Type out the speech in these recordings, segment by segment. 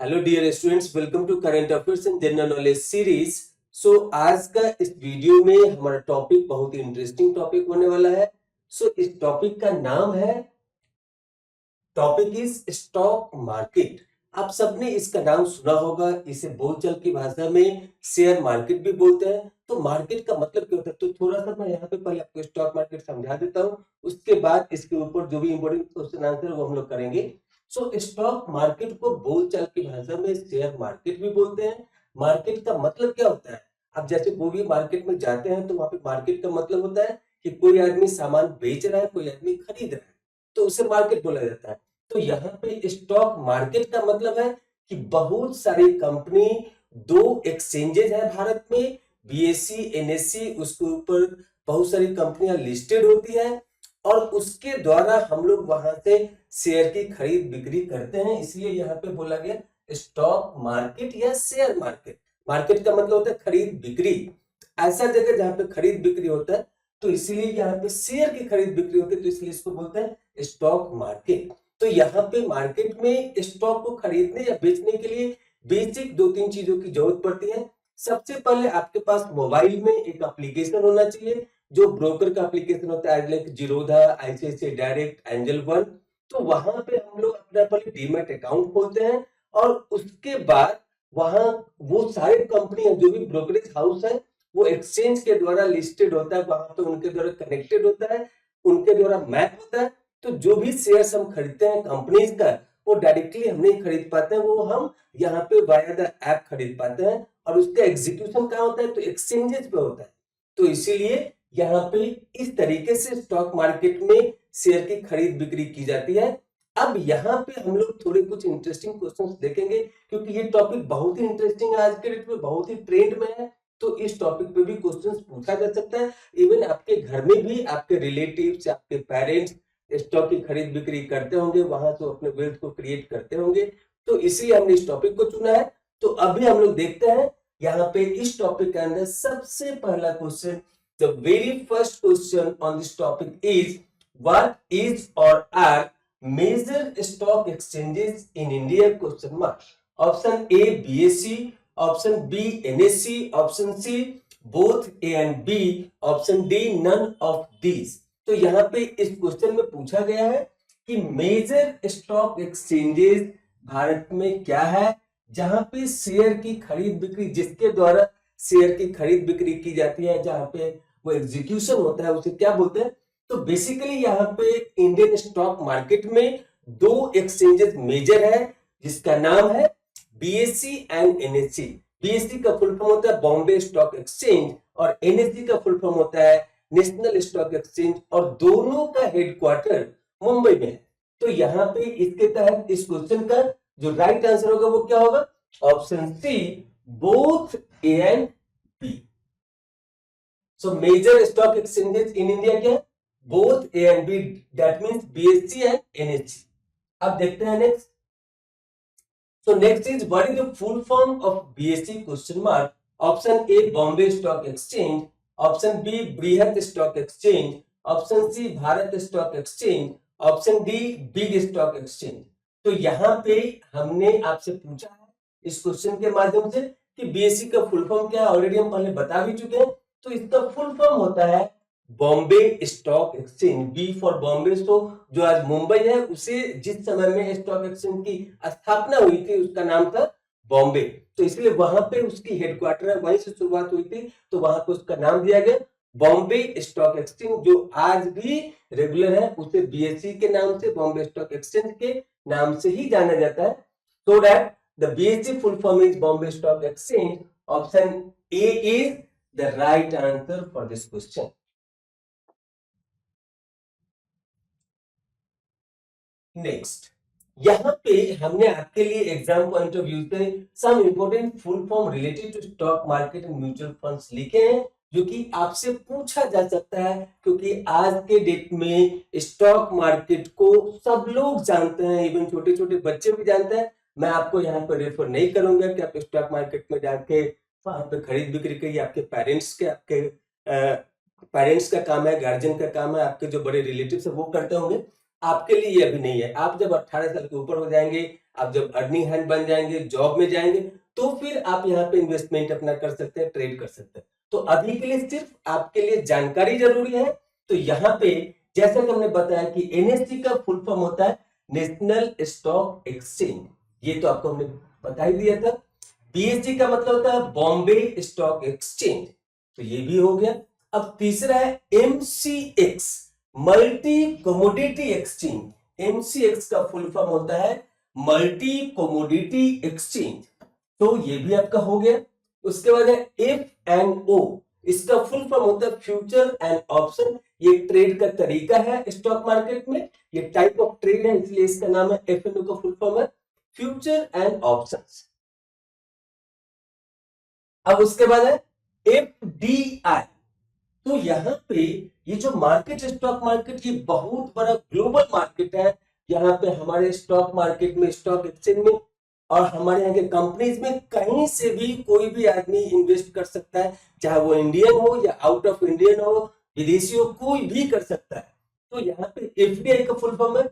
Hello dear students, welcome to current affairs and general knowledge series. आज का इस video में हमारा टॉपिक बहुत ही इंटरेस्टिंग टॉपिक होने वाला है। इस टॉपिक का नाम है, टॉपिक इज स्टॉक मार्केट। आप सबने इसका नाम सुना होगा। इसे बोलचाल की भाषा में शेयर मार्केट भी बोलते हैं। तो मार्केट का मतलब क्या होता है, तो थोड़ा सा मैं यहाँ पे पहले आपको स्टॉक मार्केट समझा देता हूँ। उसके बाद इसके ऊपर जो भी इंपॉर्टेंट क्वेश्चन आंसर वो हम लोग करेंगे। स्टॉक मार्केट को बोलचाल की भाषा में शेयर मार्केट भी बोलते हैं। मार्केट का मतलब क्या होता है, आप जैसे कोई भी मार्केट में जाते हैं तो वहां पे मार्केट का मतलब होता है कि कोई आदमी सामान बेच रहा है, कोई आदमी खरीद रहा है, तो उसे मार्केट बोला जाता है। तो यहाँ पे स्टॉक मार्केट का मतलब है कि बहुत सारी कंपनी, दो एक्सचेंजेस है भारत में, बीएसई एनएसई, उसके ऊपर बहुत सारी कंपनियां लिस्टेड होती है और उसके द्वारा हम लोग वहां से शेयर की खरीद बिक्री करते हैं। इसलिए यहाँ पे बोला गया स्टॉक मार्केट या शेयर मार्केट। मार्केट का मतलब होता है खरीद बिक्री, ऐसा जगह जहां पे खरीद बिक्री होता है। तो इसीलिए यहाँ पे शेयर की खरीद बिक्री होती है, तो इसलिए इसको बोलते हैं स्टॉक मार्केट। तो यहाँ पे मार्केट में स्टॉक को खरीदने या बेचने के लिए बेसिक दो तीन चीजों की जरूरत पड़ती है। सबसे पहले आपके पास मोबाइल में एक एप्लीकेशन होना चाहिए, जो ब्रोकर का एप्लीकेशन होता है, like Zerodha, ICICI direct, angel one. तो वहां पे हम लोग अपना पहले डीमैट अकाउंट खोलते हैं और उसके बाद वहां वो सारे कंपनियां जो भी ब्रोकरेज हाउस है वो एक्सचेंज के द्वारा लिस्टेड होता है, वहां पे उनके द्वारा कनेक्टेड होता है, उनके द्वारा मैप होता है। तो जो भी शेयर्स हम खरीदते हैं कंपनीज का, वो डायरेक्टली हम नहीं खरीद पाते हैं, वो हम यहाँ पे वाया द ऐप खरीद पाते हैं और उसका एग्जीक्यूशन कहाँ होता है, तो एक्सचेंजेस पे होता है। तो इसीलिए यहाँ पे इस तरीके से स्टॉक मार्केट में शेयर की खरीद बिक्री की जाती है। अब यहाँ पे हम लोग थोड़े कुछ इंटरेस्टिंग क्वेश्चंस देखेंगे, क्योंकि ये टॉपिक बहुत ही इंटरेस्टिंग है, आज के डेट में बहुत ही ट्रेंड में है। तो इस टॉपिक पे भी क्वेश्चंस पूछा जा सकता है। इवन आपके घर में भी आपके रिलेटिव्स, आपके पेरेंट्स स्टॉक की खरीद बिक्री करते होंगे, वहां से अपने वेल्थ को क्रिएट करते होंगे। तो इसलिए हमने इस टॉपिक को चुना है। तो अभी हम लोग देखते हैं यहाँ पे इस टॉपिक के अंदर सबसे पहला question. The very first question on this topic is, what is or are major stock exchanges in India, question mark. Option A BSE, option B NSC, option C both A and B, option D none of these. तो यहाँ पे इस question में पूछा गया है कि major stock exchanges Bharat में क्या है, जहां पे शेयर की खरीद बिक्री, जिसके द्वारा शेयर की खरीद बिक्री की जाती है, जहां पे वो एग्जीक्यूशन होता है, उसे क्या बोलते हैं। तो बेसिकली यहाँ पे इंडियन स्टॉक मार्केट में दो एक्सचेंजेस मेजर है, जिसका नाम है बीएसई एंड एनएससी। बीएसई का फुल फॉर्म होता है बॉम्बे स्टॉक एक्सचेंज और एनएससी का फुल फॉर्म होता है नेशनल स्टॉक एक्सचेंज, और दोनों का हेडक्वार्टर मुंबई में है। तो यहाँ पे इसके तहत इस क्वेश्चन का जो राइट आंसर होगा वो क्या होगा, option C both A and B. So major stock exchanges in India क्या है, both A and B, that means BSE and NSC. अब देखते हैं next. So next is, what is the full form of BSE, question mark. Option A Bombay Stock Exchange, option B Brihat Stock Exchange, option C Bharat Stock Exchange, option D Big Stock Exchange. तो यहाँ पे हमने आपसे पूछा है इस question के माध्यम से कि बीएसई का फुल फॉर्म क्या है, ऑलरेडी हम पहले बता भी चुके हैं। तो इसका फुल फॉर्म होता है Bombay stock exchange, B for Bombay. तो जो आज मुंबई है, उसे जिस समय में स्टॉक एक्सचेंज की स्थापना हुई थी उसका नाम था बॉम्बे, तो इसलिए वहां पे उसकी हेडक्वार्टर है, वहीं से शुरुआत हुई थी, तो वहां पे उसका नाम दिया गया बॉम्बे स्टॉक एक्सचेंज। जो आज भी रेगुलर है उसे बीएसई के नाम से, बॉम्बे स्टॉक एक्सचेंज के नाम से ही जाना जाता है। So that the BSE full form is Bombay stock exchange. Option A is the right answer for this question. Next, यहाँ पे हमने आपके लिए एग्जाम पॉइंट ऑफ व्यू से some important full form related to stock market and mutual funds लिखे हैं, जो कि आपसे पूछा जा सकता है, क्योंकि आज के डेट में स्टॉक मार्केट को सब लोग जानते हैं, इवन छोटे छोटे बच्चे भी जानते हैं। मैं आपको यहाँ पर रेफर नहीं करूंगा कि आप स्टॉक मार्केट में जाके वहां पे खरीद बिक्री करिए। आपके पेरेंट्स का काम है, गार्जियन का काम है, आपके जो बड़े रिलेटिव्स है वो करते होंगे। आपके लिए ये अभी नहीं है। आप जब 18 साल के ऊपर हो जाएंगे, आप जब अर्निंग हैंड बन जाएंगे, जॉब में जाएंगे, तो फिर आप यहाँ पे इन्वेस्टमेंट अपना कर सकते हैं, ट्रेड कर सकते हैं। तो अभी के लिए सिर्फ आपके लिए जानकारी जरूरी है। तो यहाँ पे जैसा कि हमने बताया कि एनएससी का फुल फॉर्म होता है नेशनल स्टॉक एक्सचेंज, ये तो आपको हमने बता ही दिया था। बीएससी का मतलब होता है बॉम्बे स्टॉक एक्सचेंज, तो ये भी हो गया। अब तीसरा है MCX, multi commodity exchange. MCX का फुल फॉर्म होता है मल्टी कमोडिटी एक्सचेंज, तो ये भी आपका हो गया। उसके बाद है एफ एंड ओ, इसका फुल फॉर्म होता है फ्यूचर एंड ऑप्शन। ये ट्रेड का तरीका है स्टॉक मार्केट में, ये टाइप ऑफ ट्रेड है, इसलिए इसका नाम है एफ एंड ओ का फुल फॉर्म है फ्यूचर एंड ऑप्शंस। अब उसके बाद है एफडीआई। तो यहाँ पे ये जो मार्केट, स्टॉक मार्केट, ये बहुत बड़ा ग्लोबल मार्केट है। यहाँ पे हमारे स्टॉक मार्केट में, स्टॉक एक्सचेंज में और हमारे यहाँ के कंपनीज में कहीं से भी कोई भी आदमी इन्वेस्ट कर सकता है, चाहे वो इंडियन हो या आउट ऑफ इंडियन हो, विदेशी हो, कोई भी कर सकता है। तो यहाँ पे एफडीआई का फुल फॉर्म है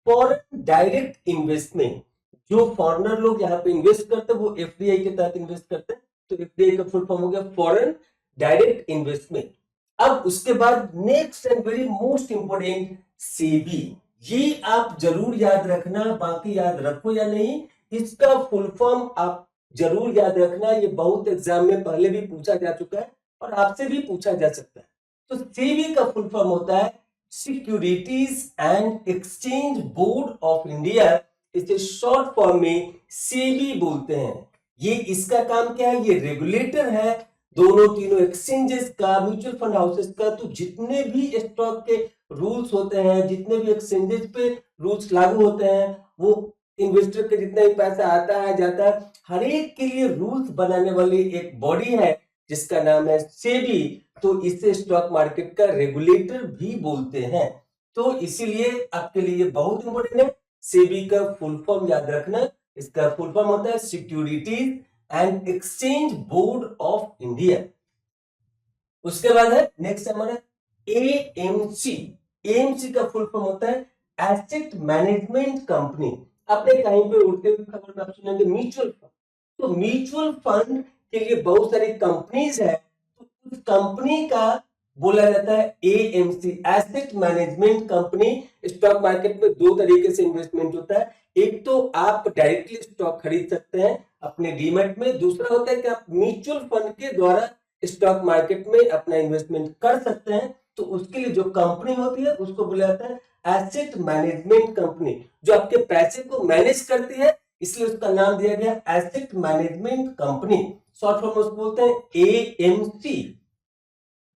फॉरेन डायरेक्ट इन्वेस्टमेंट। जो फॉरेनर लोग यहाँ पे इन्वेस्ट करते हैं वो एफडीआई के तहत इन्वेस्ट करते हैं, तो एफडीआई का फुल फॉर्म हो गया फॉरेन डायरेक्ट इन्वेस्टमेंट। अब उसके बाद next and very most important SEBI, ये आप जरूर याद रखना, बाकी याद रखो या नहीं, इसका फुल फॉर्म आप जरूर याद रखना। ये बहुत एग्जाम में पहले भी पूछा जा चुका है और आपसे भी पूछा जा सकता है। तो सेबी का फुल फॉर्म होता है securities and exchange board of India, इसे शॉर्ट फॉर्म में सेबी बोलते हैं। ये इसका काम क्या है, ये रेगुलेटर है दोनों तीनों एक्सचेंजेस का, म्यूचुअल फंड हाउसेस का। तो जितने भी स्टॉक के रूल्स होते हैं, जितने भी एक्सचेंजेस पे रूल्स लागू होते हैं, वो इन्वेस्टर के जितना भी पैसा आता है जाता है, हर एक के लिए रूल्स बनाने वाली एक बॉडी है जिसका नाम है सेबी। तो इसे स्टॉक मार्केट का रेगुलेटर भी बोलते हैं। तो इसीलिए आपके लिए बहुत इंपॉर्टेंट है, सेबी का फुल फॉर्म याद रखना। इसका फुल फॉर्म होता है securities and exchange board of India. उसके बाद है नेक्स्ट हमारा एएमसी। एएमसी का फुल फॉर्म होता है एसेट मैनेजमेंट कंपनी। आपने कहीं पे उड़ते हुए खबर में आप सुनेंगे म्यूचुअल फंड। तो म्यूचुअल फंड के लिए बहुत सारी कंपनीज है, तो उस कंपनी का बोला जाता है AMC, asset management company. Stock market में दो तरीके से इन्वेस्टमेंट होता है, एक तो आप डायरेक्टली स्टॉक खरीद सकते हैं अपने डीमैट में, दूसरा होता है कि आप म्यूचुअल फंड के द्वारा स्टॉक मार्केट में अपना इन्वेस्टमेंट कर सकते हैं। तो उसके लिए जो कंपनी होती है उसको बोला जाता है एसेट मैनेजमेंट कंपनी, जो आपके पैसे को मैनेज करती है, इसलिए उसका नाम दिया गया asset management company. Short form उसको बोलते हैं एएमसी।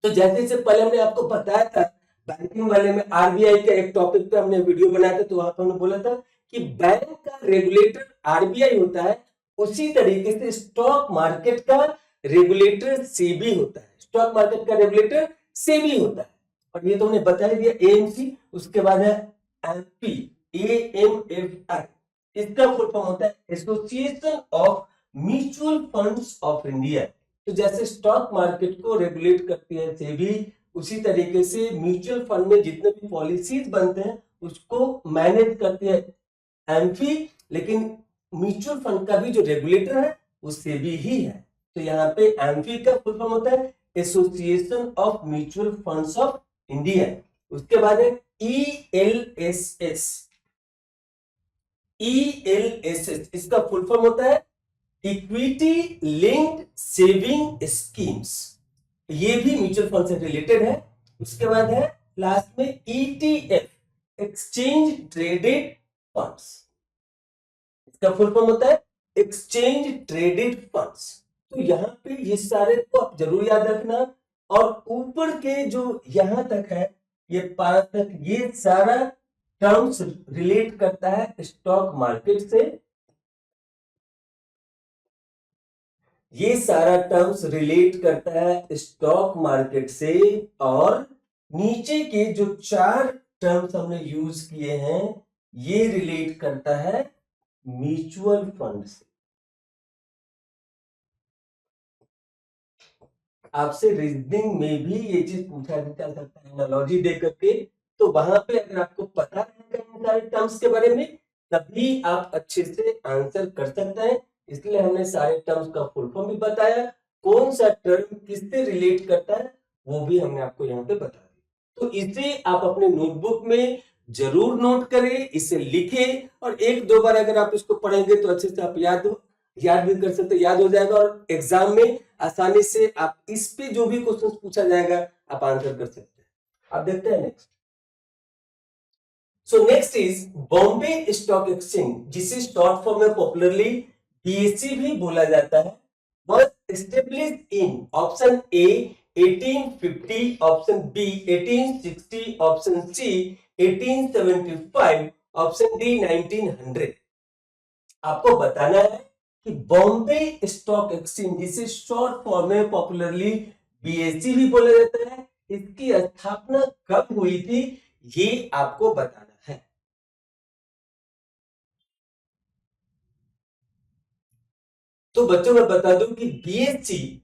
तो जैसे से पहले हमने आपको बताया था बैंकिंग वाले में, आरबीआई के एक टॉपिक पे हमने वीडियो बनाया था, तो वहां पर हमने बोला था कि बैंक का रेगुलेटर आरबीआई होता है, उसी तरीके से स्टॉक मार्केट का रेगुलेटर सेबी होता है। स्टॉक मार्केट का रेगुलेटर सेबी होता है, और ये तो हमने बता ही दिया एएमसी। उसके बाद है एमपी, एएमएफआई। इसका फुल फॉर्म होता है association of mutual funds of India. तो जैसे स्टॉक मार्केट को रेगुलेट करती है सेबी, उसी तरीके से म्यूचुअल फंड में जितने भी पॉलिसीज बनते हैं उसको मैनेज करती है एम्फी, लेकिन म्यूचुअल फंड का भी जो रेगुलेटर है वो सेबी ही है। तो यहाँ पे एम्फी का फुल फॉर्म होता है association of mutual funds of India. उसके बाद है ईएलएसएस। ईएलएसएस इसका फुल फॉर्म होता है इक्विटी लिंक्ड सेविंग स्कीम्स, ये भी म्यूचुअल फंड से रिलेटेड है। उसके बाद है लास्ट में ईटीएफ, एक्सचेंज ट्रेडेड फंड्स। इसका फुल फॉर्म होता है एक्सचेंज ट्रेडेड फंड्स। तो यहाँ पे ये सारे को आप जरूर याद रखना। और ऊपर के जो यहां तक है, ये पांच तक, ये सारा टर्म्स रिलेट करता है स्टॉक मार्केट से। ये सारा टर्म्स रिलेट करता है स्टॉक मार्केट से। और नीचे के जो चार टर्म्स हमने यूज किए हैं, ये रिलेट करता है म्यूचुअल फंड से। आपसे रीजनिंग में भी ये चीज पूछा जा सकता है एनालॉजी दे करके। तो वहां पे अगर आपको पता रहेगा इन सारे टर्म्स के बारे में तभी आप अच्छे से आंसर कर सकते हैं। इसलिए हमने सारे टर्म्स का फुल फॉर्म भी बताया, कौन सा टर्म किससे रिलेट करता है वो भी हमने आपको यहाँ पे बता दिया। तो इसे आप अपने नोटबुक में जरूर नोट करें, इसे लिखें और एक दो बार अगर आप इसको पढ़ेंगे तो अच्छे से आप याद भी कर सकते, याद हो जाएगा और एग्जाम में आसानी से आप इस पे जो भी क्वेश्चन पूछा जाएगा आप आंसर कर सकते हैं। आप देखते हैं next. So next is Bombay stock exchange, जिसे शॉर्ट फॉर्म में पॉपुलरली बीएसई भी बोला जाता है, was established in option A 1850, option B 1860, option C 1875, option D 1900। आपको बताना है कि बॉम्बे स्टॉक एक्सचेंज, जिसे शॉर्ट फॉर्म में पॉपुलरली बीएसई भी बोला जाता है, इसकी स्थापना कब हुई थी ये आपको बताना है। तो बच्चों मैं बता दूं कि बीएसई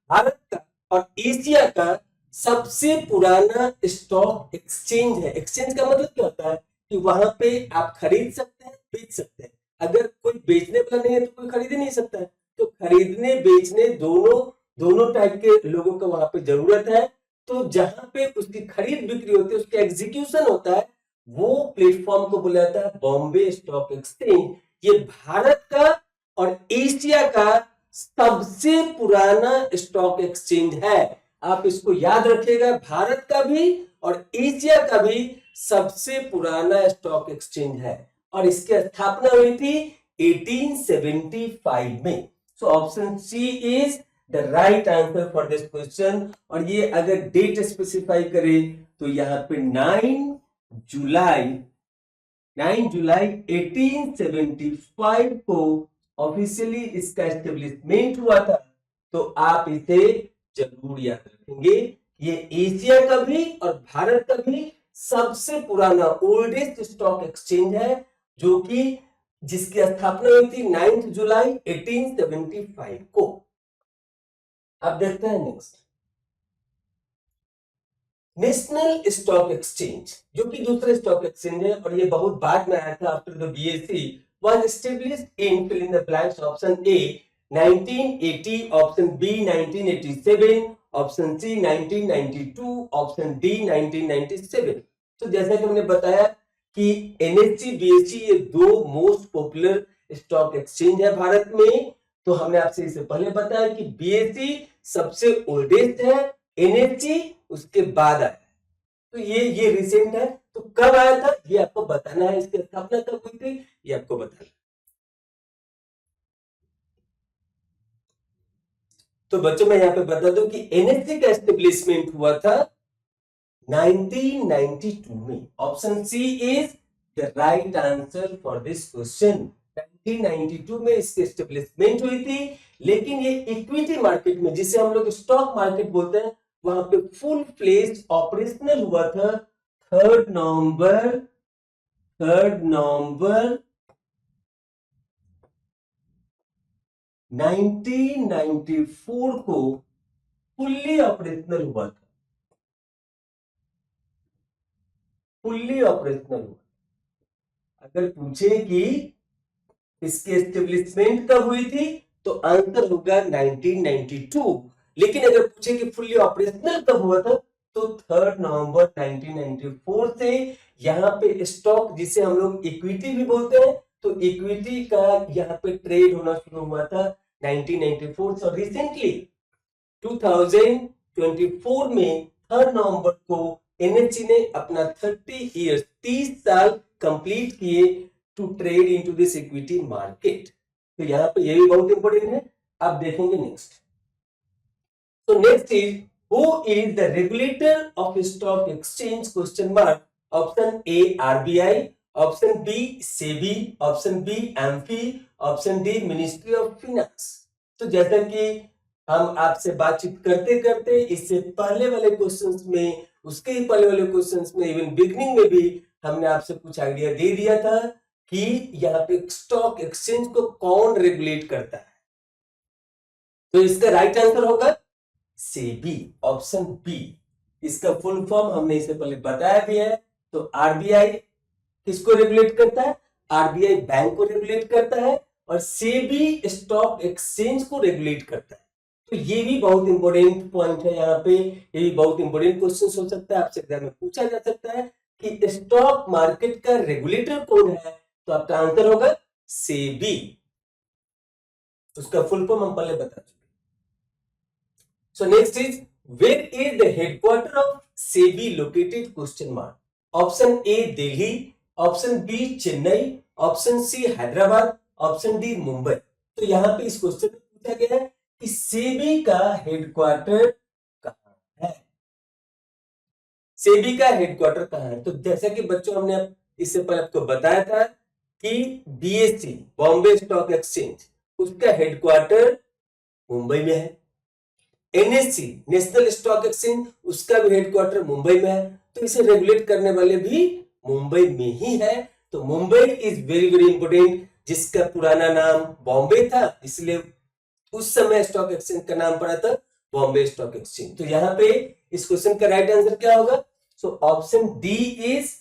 भारत का और एशिया का सबसे पुराना स्टॉक एक्सचेंज है। एक्सचेंज का मतलब क्या होता है कि वहां पे आप खरीद सकते हैं, बेच सकते हैं। अगर कोई बेचने वाला नहीं है तो कोई खरीद ही नहीं सकता है। तो खरीदने बेचने दोनों दोनों टाइप के लोगों को वहां पे जरूरत है। तो जहां पे उसकी खरीद बिक्री होती है, उसका एग्जीक्यूशन होता है, वो प्लेटफॉर्म को बोला जाता है बॉम्बे स्टॉक एक्सचेंज। ये भारत का और एशिया का सबसे पुराना स्टॉक एक्सचेंज है। आप इसको याद रखिएगा, भारत का भी और एशिया का भी सबसे पुराना स्टॉक एक्सचेंज है और इसकी स्थापना हुई थी 1875 में। So option C is the right answer for this question. और ये अगर डेट स्पेसिफाई करें तो यहाँ पे 9 जुलाई 1875 को ऑफिशियली इसका एस्टेब्लिशमेंट हुआ था। तो आप इसे जरूर याद रखेंगे। ये एशिया का भी और भारत का भी सबसे पुराना ओल्डेस्ट स्टॉक एक्सचेंज है, जो कि जिसकी स्थापना हुई थी 9 जुलाई 1875 को। अब देखते हैं नेक्स्ट, नेशनल स्टॉक एक्सचेंज, जो कि दूसरे स्टॉक एक्सचेंज है और ये बहुत बाद में आया था after the BSE, was established in fill in the blanks, option A 1980, option B 1987, option C 1992, option D 1997। तो जैसा कि हमने बताया कि एनएससी बीएसई ये दो मोस्ट पॉपुलर स्टॉक एक्सचेंज है भारत में। तो हमने आपसे इससे पहले बताया कि बीएसई सबसे ओल्डेस्ट है, एनएससी उसके बाद आया। तो ये रिसेंट है। तो कब आया था ये आपको बताना है, इसकी स्थापना कब हुई थी ये आपको बताना है। तो बच्चों मैं यहाँ पे बता दूं कि एनएससी का एस्टेब्लिशमेंट हुआ था 1992 में। Option C is the right answer for this question. 1992 में इसकी एस्टेब्लिशमेंट हुई थी, लेकिन ये इक्विटी मार्केट में, जिसे हम लोग स्टॉक मार्केट बोलते हैं, वहां पे फुल फ्लेज ऑपरेशनल हुआ था 3 नवंबर 1994 को फुल्ली ऑपरेशनल हुआ था। फुल्ली ऑपरेशनल हुआ। अगर पूछे कि इसकी एस्टेब्लिशमेंट कब हुई थी तो आंसर होगा 1992। लेकिन अगर पूछे कि फुल्ली ऑपरेशनल कब हुआ था तो 3 नवंबर 1994 से यहाँ पे स्टॉक, जिसे हम लोग इक्विटी भी बोलते हैं, तो इक्विटी का यहाँ पे ट्रेड होना शुरू हुआ था 1994 से। और रिसेंटली 2024 में 3 नवंबर को एनएससी ने अपना 30 साल कंप्लीट किए to trade into this equity market. तो यहाँ पे ये भी बहुत इंपॉर्टेंट है। आप देखेंगे नेक्स्ट। तो next is who is the regulator of stock exchange, question mark. Option A RBI, option B SEBI, option B AMFI, option D ministry of finance. तो जैसा कि हम आपसे बातचीत करते करते इससे पहले वाले क्वेश्चंस में, उसके ही पहले वाले क्वेश्चंस में, इवन बिगनिंग में भी हमने आपसे कुछ आइडिया दे दिया था कि यहाँ पे स्टॉक एक्सचेंज को कौन रेगुलेट करता है। तो इसका राइट आंसर होगा सेबी, ऑप्शन बी। इसका फुल फॉर्म हमने इसे पहले बताया भी है। तो आरबीआई किसको रेगुलेट करता है? आरबीआई बैंक को रेगुलेट करता है और सेबी स्टॉक एक्सचेंज को रेगुलेट करता है। तो ये भी बहुत इंपॉर्टेंट पॉइंट है यहाँ पे, ये भी बहुत इंपॉर्टेंट क्वेश्चन हो सकता है, आपसे एग्जाम में पूछा जा सकता है कि स्टॉक मार्केट का रेगुलेटर कौन है? तो आपका आंसर होगा सेबी। उसका फुल फॉर्म हम पहले बता चुके। So next is where is the headquarter of SEBI located? Question mark. Option A Delhi, option B Chennai, option C Hyderabad, option D Mumbai. तो यहां पे इस क्वेश्चन में पूछा गया है कि सेबी का हेडक्वार्टर कहां है? सेबी का हेडक्वार्टर कहां है? तो जैसा कि बच्चों हमने इससे पहले आपको बताया था कि बीएससी बॉम्बे स्टॉक एक्सचेंज उसका हेडक्वार्टर मुंबई में है। एनएससी नेशनल स्टॉक एक्सचेंज उसका भी हेडक्वार्टर मुंबई में है। तो इसे रेगुलेट करने वाले भी मुंबई में ही है। तो Mumbai is very very important, जिसका पुराना नाम बॉम्बे था, इसलिए उस समय स्टॉक एक्सचेंज का नाम पड़ा था बॉम्बे स्टॉक एक्सचेंज। तो यहाँ पे इस क्वेश्चन का राइट आंसर क्या होगा? So option D is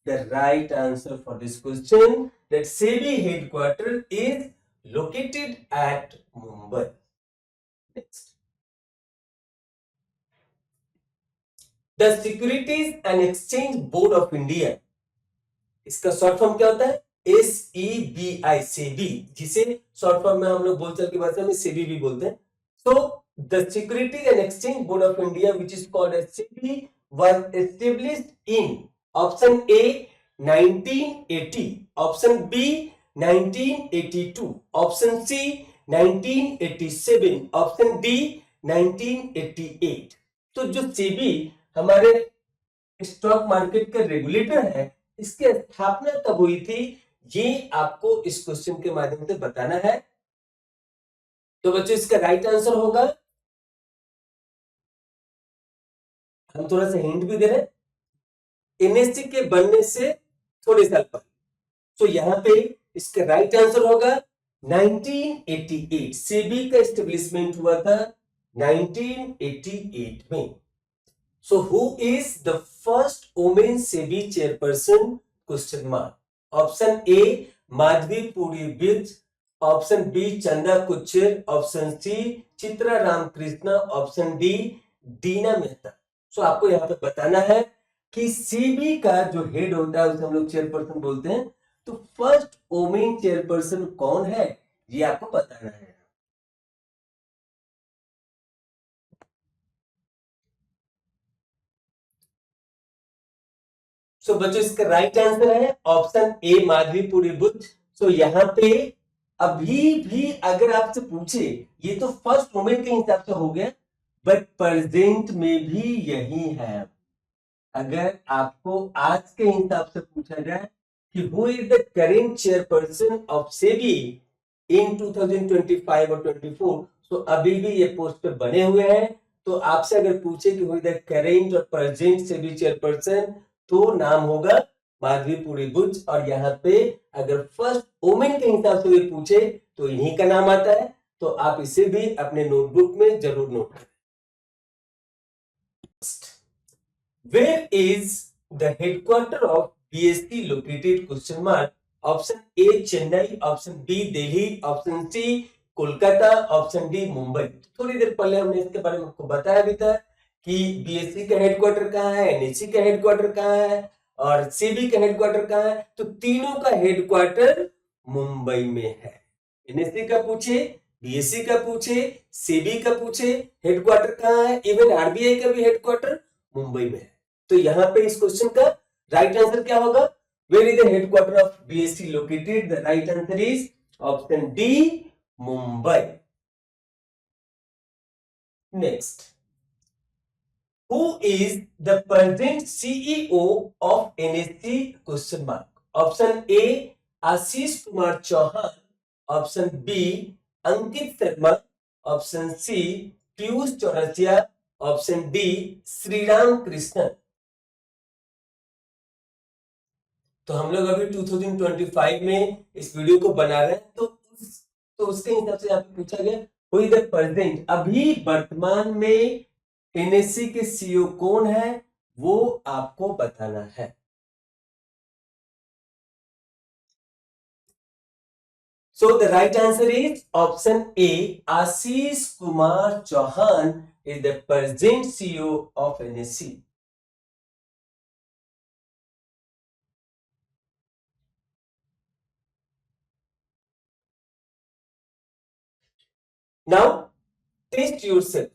the right answer for this question, that SEBI headquarter is located at Mumbai. Next, the securities and exchange board of India, इसका शॉर्ट फॉर्म क्या होता है? SEBI, सेबी, जिसे शॉर्ट फॉर्म में हम लोग बोलचाल की भाषा में सेबी भी बोलते हैं। So the Securities and Exchange Board of India, which is called as SEBI, was established in option A 1980, option B 1982, option C 1987, option D 1988। तो जो सेबी हमारे स्टॉक मार्केट का रेगुलेटर है, इसकी स्थापना कब हुई थी, ये आपको इस क्वेश्चन के माध्यम से बताना है। तो बच्चों इसका राइट आंसर होगा, हम थोड़ा सा हिंट भी दे रहे हैं, एनएससी के बनने से थोड़े साल पहले। तो यहां पे इसका राइट आंसर होगा 1988। सेबी का एस्टेब्लिशमेंट हुआ था 1988 में। So who is the first woman SEBI chairperson? Question mark. Option A Madhavi Puri बिज, option B Chanda Kochhar, option C Chitra Ramkrishna, option D Dina Mehta. So आपको यहाँ पे बताना है कि सेबी का जो हेड होता है उसे हम लोग चेयरपर्सन बोलते हैं। तो फर्स्ट वुमेन चेयरपर्सन कौन है, ये आपको बताना है। सो बच्चों इसका राइट आंसर है ऑप्शन ए माधवी पुरी बुद्ध। सो यहाँ पे अभी भी अगर आपसे पूछे, ये तो फर्स्ट वुमेन के हिसाब से हो गया, बट प्रेजेंट में भी यही है। अगर आपको आज के हिसाब से पूछा जाए कि who is the current chairperson of SEBI in 2025 or 24, तो अभी भी ये पोस्ट पे बने हुए हैं। तो आपसे अगर पूछे कि हु इज द करेंट और प्रेजेंट सेबी चेयरपर्सन, तो नाम होगा माधवी पुरी बुच। और यहाँ पे अगर फर्स्ट वुमेन के हिसाब से भी पूछे तो इन्हीं का नाम आता है। तो आप इसे भी अपने नोटबुक में जरूर नोट करें। Where is the headquarter of BSC located? Question mark. Option A Chennai, option B Delhi, option C Kolkata, option D Mumbai. थोड़ी देर पहले हमने इसके बारे में आपको बताया भी था कि बीएससी का हेडक्वार्टर कहाँ है, एनएससी का हेडक्वार्टर कहाँ है और सेबी का हेडक्वार्टर कहाँ है। तो तीनों का हेडक्वार्टर मुंबई में है। एनएससी का पूछे, बीएससी का पूछे, सेबी का पूछे, हेडक्वार्टर कहाँ है। इवन आरबीआई का भी हेडक्वार्टर मुंबई में है। तो यहां पे इस क्वेश्चन का राइट आंसर क्या होगा? Where is the headquarter of BSC located? The right answer is option D Mumbai. Next, who is the present CEO of NSC? Question mark. Option A Ashish Kumar Chauhan, option B Ankit Sharma, option C Piyush Chaurasia, option D Shriram Krishnan. तो हम लोग अभी 2025 में इस video को बना रहे हैं। तो उसके हिसाब से आपको पूछा गया हु इज द प्रेजेंट, अभी वर्तमान में NaC के CO कौन है वो आपको बताना है। So the right answer is option A. Ashish Kumar Chauhan is the present CEO of NaC. Now test yourself.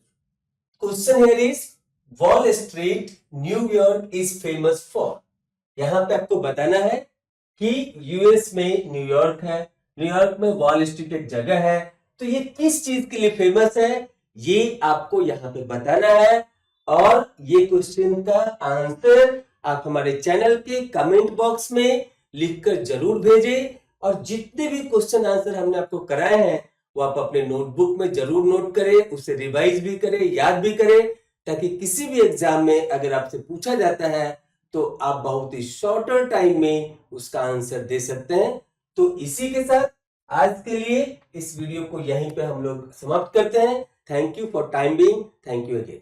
Question here is Wall Street, New York is famous for. यहाँ पे आपको बताना है कि यूएस में न्यूयॉर्क है, New York में wall street एक जगह है, तो ये किस चीज के लिए फेमस है ये आपको यहाँ पे बताना है। और ये क्वेश्चन का आंसर आप हमारे चैनल के कमेंट बॉक्स में लिखकर जरूर भेजें। और जितने भी क्वेश्चन आंसर हमने आपको कराए हैं वो आप अपने नोटबुक में जरूर नोट करें, उसे रिवाइज भी करें, याद भी करें, ताकि किसी भी एग्जाम में अगर आपसे पूछा जाता है तो आप बहुत ही शॉर्टर टाइम में उसका आंसर दे सकते हैं। तो इसी के साथ आज के लिए इस वीडियो को यहीं पे हम लोग समाप्त करते हैं। Thank you for time being. Thank you again.